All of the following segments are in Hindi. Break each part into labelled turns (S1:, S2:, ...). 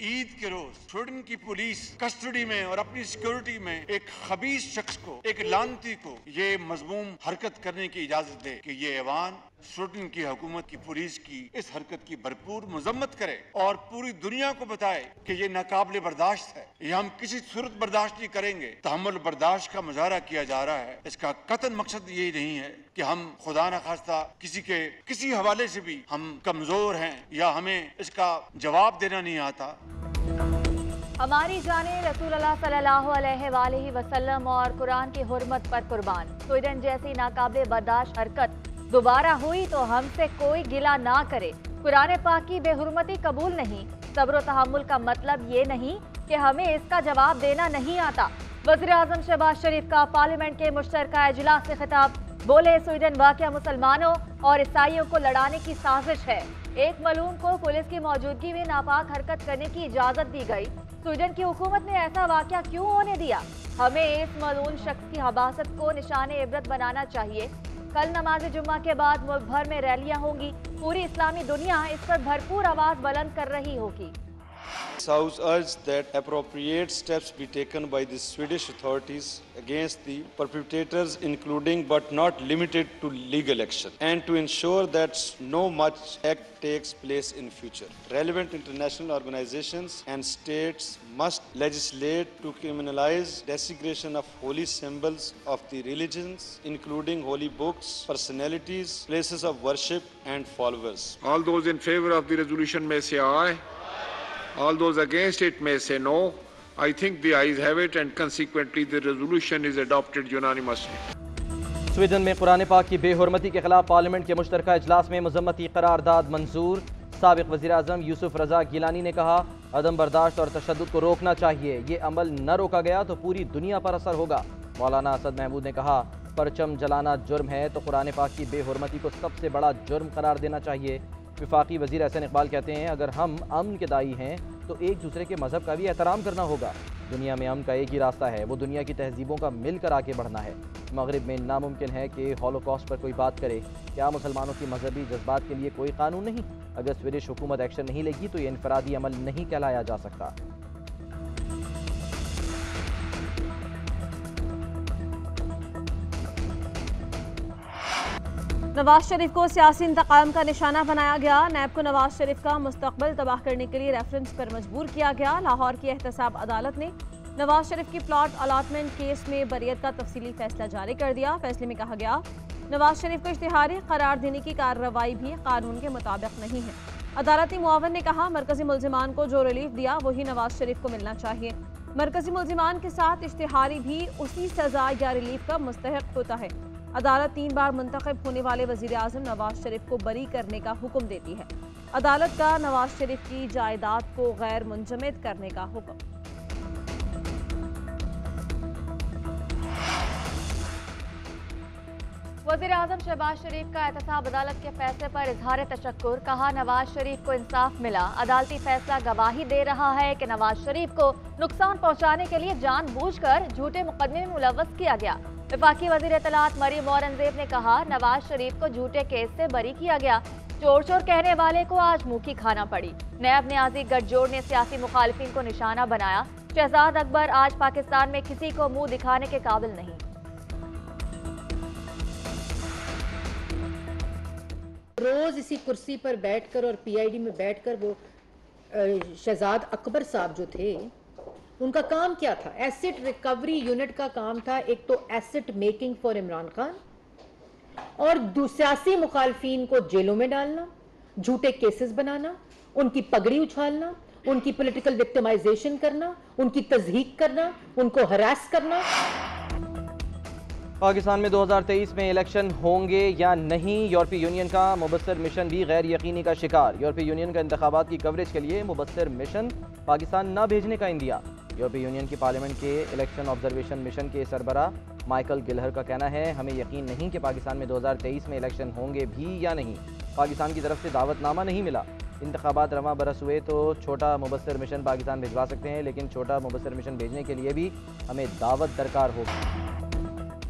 S1: ईद के रोज स्वीडन की पुलिस कस्टडी में और अपनी सिक्योरिटी में एक खबीस शख्स को, एक लानती को ये मजमूम हरकत करने की इजाजत दे कि ये ऐवान स्वीडन की हुकूमत की पुलिस की इस हरकत की भरपूर मजम्मत करे और पूरी दुनिया को बताए कि ये नाकाबिले बर्दाश्त है, ये हम किसी सूरत बर्दाश्त नहीं करेंगे। तहम्मुल बर्दाश्त का मुजाहरा किया जा रहा है, इसका कतई मकसद यही नहीं है कि हम खुदा न खास्ता किसी हवाले से भी हम कमजोर हैं या हमें इसका जवाब देना नहीं आता।
S2: हमारी जाने रसूल अल्लाह सल्लल्लाहु अलैहि वसल्लम और कुरान की हुर्मत पर कुर्बान। स्वीडन जैसी नाकाबिले बर्दाश्त हरकत दोबारा हुई तो हमसे कोई गिला ना करे। कुरान पाक की बेहुरमती कबूल नहीं। सब्र और तहम्मुल का मतलब ये नहीं कि हमें इसका जवाब देना नहीं आता। वज़ीर-ए-आज़म शहबाज शरीफ का पार्लियामेंट के मुश्तरका इजलास से खिताब। बोले, स्वीडन वाक़या मुसलमानों और ईसाइयों को लड़ाने की साजिश है। एक मलूम को पुलिस की मौजूदगी में नापाक हरकत करने की इजाजत दी गई। स्वीडन की हुकूमत ने ऐसा वाक़या क्यों होने दिया? हमें इस मलून शख्स की हबासत को निशाने इबरत बनाना चाहिए। कल नमाज जुम्मा के बाद मुल्क भर में रैलियां होंगी। पूरी इस्लामी दुनिया इस पर भरपूर आवाज बुलंद कर रही होगी।
S3: This House urged that appropriate steps be taken by the Swedish authorities against the perpetrators, including but not limited to legal action, and to ensure that no much act takes place in future. Relevant international organizations and states must legislate to criminalize desecration of holy symbols of the religions, including holy books, personalities, places of worship, and followers.
S4: All those in favor of the resolution may say aye. All those against it may say no. I think the ayes have it and consequently the resolution is adopted unanimously.
S5: Sweden में कुरान पाक की बेहुरमती के खिलाफ पार्लियामेंट के मुश्तरका इजलास में मजम्मती करारदाद मंजूर। साबिक वज़ीर आज़म यूसुफ रज़ा गिलानी ने कहा, अदम बर्दाश्त और तशद्दुद को रोकना चाहिए। ये अमल न रोका गया तो पूरी दुनिया पर असर होगा। मौलाना असद महमूद ने कहा, परचम जलाना जुर्म है तो कुरान पाक की बेहुरमती को सबसे बड़ा जुर्म करार देना चाहिए। वफाकी वज़ीर एहसन इकबाल कहते हैं, अगर हम अमन के दाई हैं तो एक दूसरे के मज़हब का भी एहतराम करना होगा। दुनिया में अमन का एक ही रास्ता है, वो दुनिया की तहजीबों का मिलकर आगे बढ़ना है। मगरिब में नामुमकिन है कि हॉलोकॉस्ट पर कोई बात करे। क्या मुसलमानों की मजहबी जज्बात के लिए कोई कानून नहीं? अगर स्वीडिश हुकूमत एक्शन नहीं लेगी तो ये इनफरादी अमल नहीं कहलाया जा सकता।
S6: नवाज शरीफ को सियासी इंतकाम का निशाना बनाया गया। नैब को नवाज शरीफ का मुस्तकबिल तबाह करने के लिए रेफरेंस पर मजबूर किया गया। लाहौर की एहतसाब अदालत ने नवाज शरीफ की प्लॉट अलाटमेंट केस में बरियत का तफसीली फैसला जारी कर दिया। फैसले में कहा गया, नवाज शरीफ को इश्तिहारी करार देने की कार्रवाई भी कानून के मुताबिक नहीं है। अदालती मुआवन ने कहा, मरकजी मुल्जिमान को जो रिलीफ दिया वही नवाज शरीफ को मिलना चाहिए। मरकजी मुल्जिमान के साथ इश्तिहारी भी उसी सजा या रिलीफ का मुस्तहिक होता है। अदालत 3 बार मुंतखब होने वाले वज़ीर आज़म नवाज शरीफ को बरी करने का हुक्म देती है। अदालत का नवाज शरीफ की जायदाद को गैर मुंजमद करने का हुक्म।
S2: वज़ीर आज़म शहबाज शरीफ का एहतसाब अदालत के फैसले पर इजहार तशक्कुर। कहा, नवाज शरीफ को इंसाफ मिला। अदालती फैसला गवाही दे रहा है कि नवाज शरीफ को नुकसान पहुंचाने के लिए जानबूझकर झूठे मुकदमे में मुलव्वस किया गया। वफाकी वज़ीर इत्तलात मरियम औरंगज़ेब ने कहा, नवाज शरीफ को झूठे केस से बरी किया गया। चोर चोर कहने वाले को आज मुँह की खाना पड़ी। नैब न्याजी गठजोड़ ने सियासी मुखालिफिन को निशाना बनाया। शहजाद अकबर आज पाकिस्तान में किसी को मुंह दिखाने के काबिल नहीं।
S7: रोज इसी कुर्सी पर बैठकर और पीआईडी में बैठकर वो शहजाद अकबर साहब जो थे, उनका काम क्या था? एसेट रिकवरी यूनिट का काम था। एक तो asset making for Imran Khan और सियासी मुखालफीन को जेलों में डालना, झूठे केसेस बनाना, उनकी पगड़ी उछालना, उनकी पॉलिटिकल विक्टिमाइजेशन करना, उनकी तज़हीक करना, उनको हरास करना।
S5: पाकिस्तान में 2023 में इलेक्शन होंगे या नहीं, यूरोपीय यूनियन का मुबस्सिर मिशन भी गैर यकीनी का शिकार। यूरोपीय यूनियन का इंतखाबात की कवरेज के लिए मुबस्सिर मिशन पाकिस्तान न भेजने का इंदिया। यूरोपीय यूनियन की पार्लियामेंट के इलेक्शन ऑब्जर्वेशन मिशन के सरबराह माइकल गिलहर का कहना है, हमें यकीन नहीं कि पाकिस्तान में 2023 में इलेक्शन होंगे भी या नहीं। पाकिस्तान की तरफ से दावतनामा नहीं मिला। इंतखाबात रवां बरस हुए तो छोटा मुबस्सिर मिशन पाकिस्तान भिजवा सकते हैं, लेकिन छोटा मुबस्सिर मिशन भेजने के लिए भी हमें दावत दरकार होगी।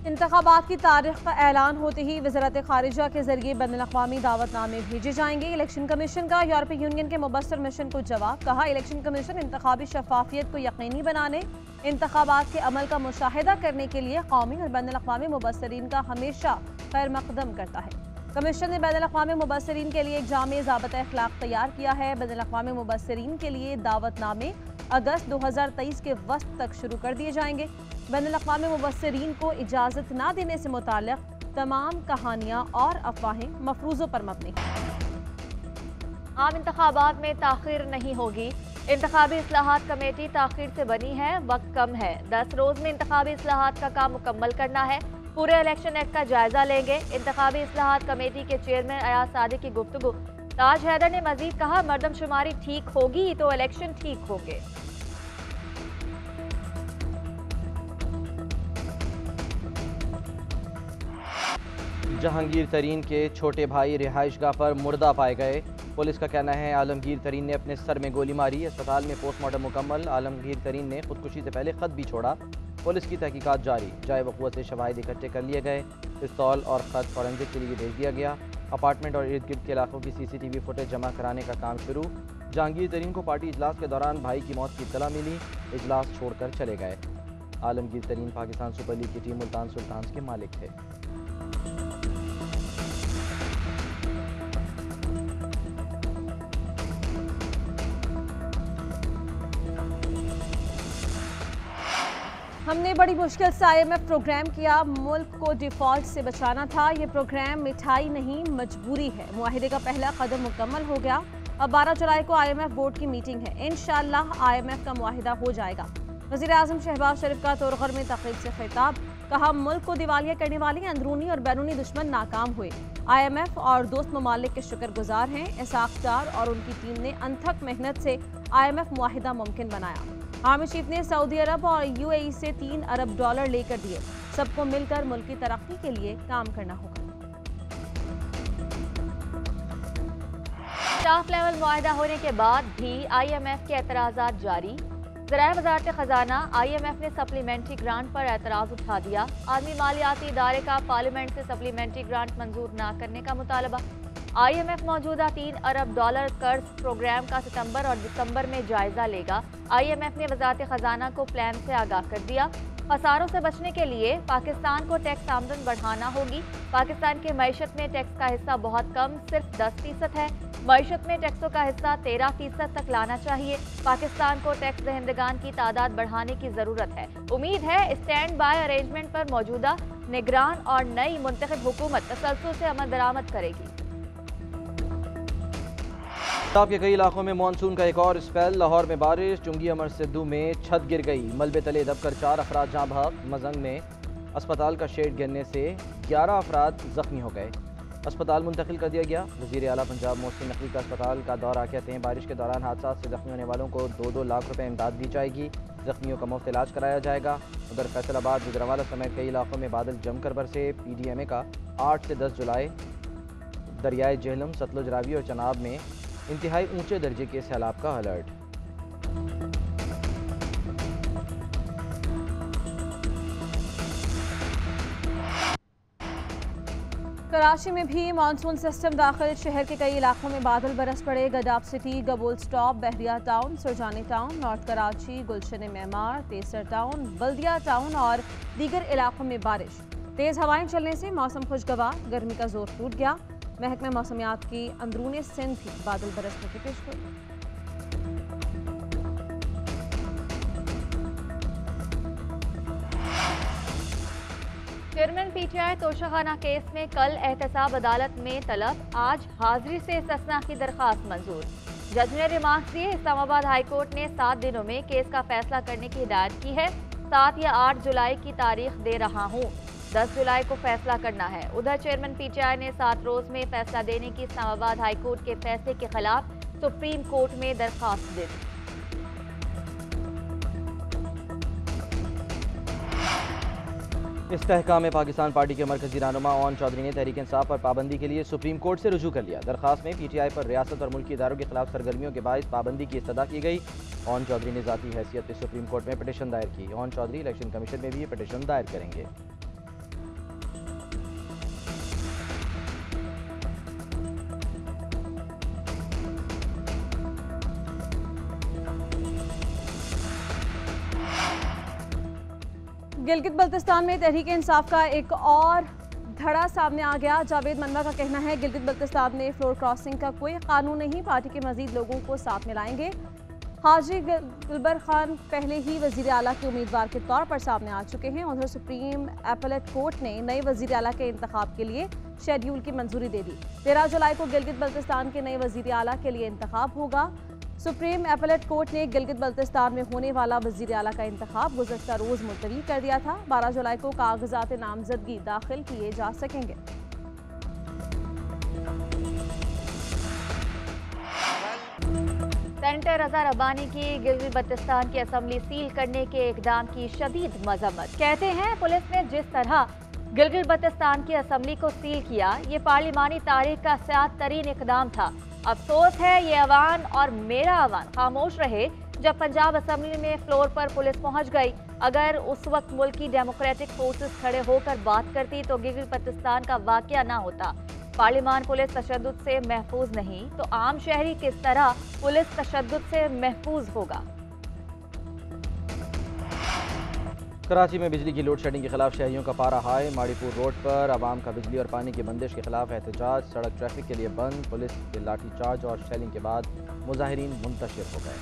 S6: इंतखाबात की तारीख का ऐलान होते ही वज़ारत ख़ारिजा के जरिए बैनुल-अक़वामी दावतनामे भेजे जाएंगे। इलेक्शन कमीशन का यूरोपीय यूनियन के मुबस्सिर मिशन को जवाब। कहा, इलेक्शन कमीशन इंतखाबी शफाफियत को यकीनी बनाने, इंतखाबात के अमल का मुशाहिदा करने के लिए कौमी और बैनुल-अक़वामी मुबस्सिरीन का हमेशा खैर मकदम करता है। कमीशन ने बैनुल-अक़वामी मुबस्सिरीन के लिए एक जामे ज़ाबिता अखलाक तैयार किया है। बैनुल-अक़वामी मुबस्सिरीन के लिए दावतनामे अगस्त 2023 के वस्त तक शुरू कर दिए जाएंगे। बैनुल-अक़वामी मुबस्सिरीन को इजाज़त न देने से मुताल्लिक़ तमाम कहानियाँ और अफवाहें मफरूज़ों पर मबनी हैं।
S2: आम इंतखाबात में ताख़ीर नहीं होगी। इंतखाबी इस्लाहात कमेटी ताख़ीर से बनी है, वक्त कम है। 10 रोज़ में इंतखाबी इस्लाहात का काम मुकम्मल करना है। पूरे इलेक्शन एक्ट का जायजा लेंगे। इंतखाबी इस्लाहात कमेटी के चेयरमैन अयाज सादिक की गुफ्तगू। ताज हैदर ने मजीद कहा, मर्दमशुमारी ठीक होगी तो इलेक्शन ठीक होंगे।
S5: जहांगीर तरीन के छोटे भाई रिहाइशगाह पर मुर्दा पाए गए। पुलिस का कहना है आलमगीर तरीन ने अपने सर में गोली मारी। अस्पताल में पोस्टमार्टम मुकम्मल। आलमगीर तरीन ने खुदकुशी से पहले खत भी छोड़ा। पुलिस की तहकीकात जारी। जाए वक़ूअ से शवाहिद इकट्ठे कर लिए गए। पिस्तौल और ख़त फॉरेंसिक के लिए भेज दिया गया। अपार्टमेंट और इर्द गिर्द के इलाकों की CCTV फुटेज जमा कराने का काम शुरू। जहांगीर तरीन को पार्टी इजलास के दौरान भाई की मौत की इत्तला मिली। इजलास छोड़कर चले गए। आलमगीर तरीन पाकिस्तान सुपर लीग की टीम मुल्तान सुल्तान्स के मालिक थे।
S6: हमने बड़ी मुश्किल से IMF प्रोग्राम किया। मुल्क को डिफॉल्ट से बचाना था। ये प्रोग्राम मिठाई नहीं मजबूरी है। मुआहिदे का पहला कदम मुकम्मल हो गया। अब 12 जुलाई को IMF बोर्ड की मीटिंग है। इंशाअल्लाह IMF का मुआहिदा हो जाएगा। वज़ीर आज़म शहबाज शरीफ का तोरगढ़ में तकरीब से खिताब। कहा, मुल्क को दिवालिया करने वाले अंदरूनी और बैरूनी दुश्मन नाकाम हुए। IMF और दोस्त ममालिक के शुक्रगुजार हैं। इसाक डार और उनकी टीम ने अनथक मेहनत से IMF मुआहिदा मुमकिन बनाया। आर्मी चीफ ने सऊदी अरब और UAE से $3 अरब लेकर दिए। सबको मिलकर मुल्क की तरक्की के लिए काम करना होगा।
S2: स्टाफ लेवल मुआहिदा होने के बाद भी IMF के एतराज़ात जारी। ज़राए वज़ारत ख़जाना IMF ने सप्लीमेंट्री ग्रांट पर एतराज़ उठा दिया। आलमी मालियाती इदारे का पार्लियामेंट से सप्लीमेंट्री ग्रांट मंजूर न करने का मुतालबा। IMF मौजूदा $3 अरब कर्ज प्रोग्राम का सितंबर और दिसंबर में जायजा लेगा। IMF ने वज़ारत ख़जाना को प्लान से आगाह कर दिया। खसारों से बचने के लिए पाकिस्तान को टैक्स आमदन बढ़ाना होगी। पाकिस्तान के मईशत में टैक्स का हिस्सा बहुत कम, सिर्फ 10% है। मईशत में टैक्सों का हिस्सा 13% तक लाना चाहिए। पाकिस्तान को टैक्स दहिंदगान की तादाद बढ़ाने की ज़रूरत है। उम्मीद है स्टैंड बाय अरेंजमेंट पर मौजूदा निगरान और नई मुंतखब हुकूमत तसल्सल से अमल दरामद करेगी।
S5: पंजाब के कई इलाकों में मानसून का एक और स्पेल। लाहौर में बारिश। चुंगी अमर सिद्धू में छत गिर गई। मलबे तले दबकर 4 अफराद जाँ बहक। मजंग में अस्पताल का शेड गिरने से 11 अफराद जख्मी हो गए। अस्पताल मुंतकिल कर दिया गया। वज़ीर आला पंजाब मोहसिन नकवी का अस्पताल का दौरा। कहते हैं बारिश के दौरान हादसा से जख्मी होने वालों को 2-2 लाख रुपए इमदाद दी जाएगी। जख्मियों का मुफ्त इलाज कराया जाएगा। उधर फैसलाबाद, गुजरांवाला समेत कई इलाकों में बादल जमकर बरसे। PDMA का 8 से 10 जुलाई दरियाए जेहलम, सतलुज, रावी और चनाब में इंतहाई ऊंचे दर्जे के सैलाब का अलर्ट।
S6: कराची में भी मानसून सिस्टम दाखिल। शहर के कई इलाकों में बादल बरस पड़े। Gadap city, Gabol stop, Bahria town, Surjani town, north Karachi, Gulshan Maymar, Taiser town, बल्दिया टाउन और दीगर इलाकों में बारिश। तेज हवाएं चलने से मौसम खुशगवार। गर्मी का जोर टूट गया। महकमे मौसमियात की अंदरूनी सिंध भी बादल बरसने की पेशगोई।
S2: चेयरमैन PTI तोशाखाना केस में कल एहतसाब अदालत में तलब। आज हाजिरी से इस्तिस्ना की दरख्वास्त मंजूर। जज ने रिमार्क्स दिए। इस्लामाबाद हाई कोर्ट ने 7 दिनों में केस का फैसला करने की हिदायत की है। 7 या 8 जुलाई की तारीख दे रहा हूँ। 10 जुलाई को फैसला करना है। उधर चेयरमैन PTI ने 7 रोज में फैसला देने की इस्लामाबाद हाई कोर्ट के फैसले के खिलाफ सुप्रीम कोर्ट में दरख्वास्त दी।
S5: इस्तेहकाम पाकिस्तान पार्टी के मरकजी रहनुमा ओन चौधरी ने तहरीक इंसाफ पर पाबंदी के लिए सुप्रीम कोर्ट से रुजू कर लिया। दरखास्त में PTI पर रियासत और मुल्की इदारों के खिलाफ सरगर्मियों के बायस पाबंदी की इस्तदा की गई। ओन चौधरी ने ज़ाती हैसियत से सुप्रीम कोर्ट में पिटीशन दायर की। ओन चौधरी इलेक्शन कमीशन में भी पिटीशन दायर करेंगे।
S6: गिलगित बल्तिस्तान में तहरीक इंसाफ का एक और धड़ा सामने आ गया। जावेद मनवा का कहना है गिलगित बल्तिस्तान में फ्लोर क्रॉसिंग का कोई कानून नहीं, पार्टी के मजीद लोगों को साथ में लाएंगे। हाजी गुलबर खान पहले ही वजीर आला के उम्मीदवार के तौर पर सामने आ चुके हैं। उधर सुप्रीम एपेलेट कोर्ट ने नए वजीर आला के इंतखाब के लिए शेड्यूल की मंजूरी दे दी। 13 जुलाई को गिलगित बल्तिस्तान के नए वजीर आला के लिए इंतखाब होगा। सुप्रीम एपेलेट कोर्ट ने गिलगित बल्तिस्तान में होने वाला वजीर आला का इंतखाब गुज़श्ता रोज मुलतवी कर दिया था। 12 जुलाई को कागजात नामजदगी दाखिल किए जा सकेंगे।
S2: सेनेटर रजा रब्बानी की गिलगित बल्तिस्तान की असेंबली सील करने के इकदाम की शदीद मजम्मत। कहते हैं पुलिस ने जिस तरह गिलगित बल्तिस्तान की असेंबली को सील किया, ये पार्लिमानी तारीख का सयाद तरीन इकदाम था। अफसोस है ये अवान और मेरा अवान खामोश रहे जब पंजाब असेंबली में फ्लोर पर पुलिस पहुंच गई। अगर उस वक्त मुल्क की डेमोक्रेटिक फोर्सेस खड़े होकर बात करती तो गिलगित बल्तिस्तान का वाकया ना होता। पार्लिमान पुलिस तशद्दुद से महफूज नहीं तो आम शहरी किस तरह पुलिस तशद्दुद से महफूज होगा।
S5: कराची में बिजली की लोड शेडिंग के खिलाफ शहरियों का पारा हाई। माड़ीपुर रोड पर आवाम का बिजली और पानी की बंदिश के खिलाफ एहतजाज। सड़क ट्रैफिक के लिए बंद। पुलिस के लाठीचार्ज और शेलिंग के बाद मुजाहिरीन मुंतशिर हो गए।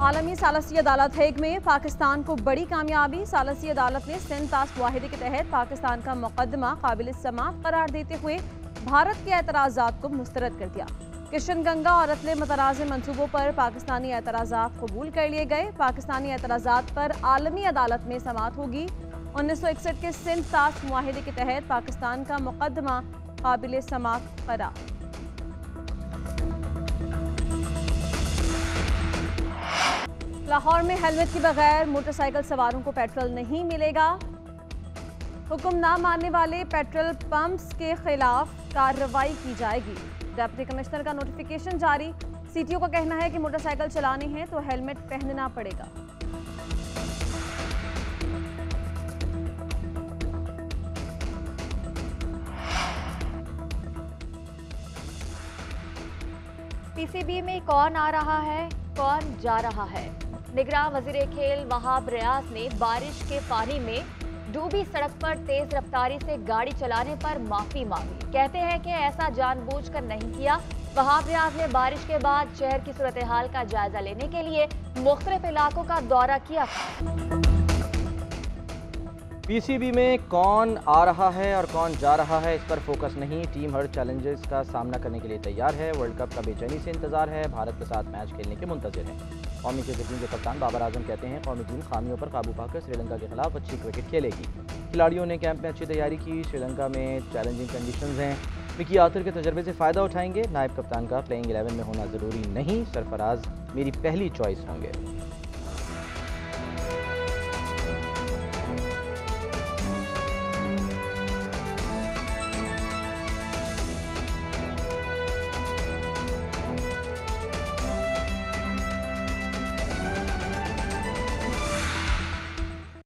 S6: आलमी सालसी अदालत हेग में पाकिस्तान को बड़ी कामयाबी। सालसी अदालत ने सिंध तास्क मुआहिदे के तहत पाकिस्तान का मुकदमा काबिल समाअत करार देते हुए भारत के एतराज़ात को मुस्तरद कर दिया। किशन गंगा और अतले मतराज़ मंसूबों पर पाकिस्तानी एतराज़ात कबूल कर लिए गए। पाकिस्तानी एतराज़ात पर आलमी अदालत में समाअत होगी। 1961 के सिंध तास्क मुआहिदे के तहत पाकिस्तान का मुकदमा काबिल समाअत करार। लाहौर में हेलमेट के बगैर मोटरसाइकिल सवारों को पेट्रोल नहीं मिलेगा। हुक्म ना मानने वाले पेट्रोल पंप्स के खिलाफ कार्रवाई की जाएगी। डिप्टी कमिश्नर का नोटिफिकेशन जारी। सीटीओ का कहना है कि मोटरसाइकिल चलाने हैं तो हेलमेट पहनना पड़ेगा।
S2: पीसीबी में कौन आ रहा है, कौन जा रहा है। निगरान वजीर खेल वहाब रियाज ने बारिश के पानी में डूबी सड़क पर तेज रफ्तारी से गाड़ी चलाने पर माफी मांगी। कहते हैं कि ऐसा जानबूझकर नहीं किया। वहाब रियाज ने बारिश के बाद शहर की सूरत हाल का जायजा लेने के लिए मुख्तलिफ इलाकों का दौरा किया था।
S5: पीसीबी में कौन आ रहा है और कौन जा रहा है, इस पर फोकस नहीं। टीम हर चैलेंजेस का सामना करने के लिए तैयार है। वर्ल्ड कप का बेचैनी से इंतजार है। भारत के साथ मैच खेलने के मुंतजिर हैं। कौमी क्रिकेट टीम के कप्तान बाबर आजम कहते हैं कौमी टीम खामियों पर काबू पाकर श्रीलंका के खिलाफ अच्छी क्रिकेट खेलेगी। खिलाड़ियों ने कैंप में अच्छी तैयारी की। श्रीलंका में चैलेंजिंग कंडीशंस हैं। मिकी आर्थर के तजर्बे से फ़ायदा उठाएंगे। नायब कप्तान का प्लेइंग 11 में होना ज़रूरी नहीं। सरफराज मेरी पहली चॉइस होंगे।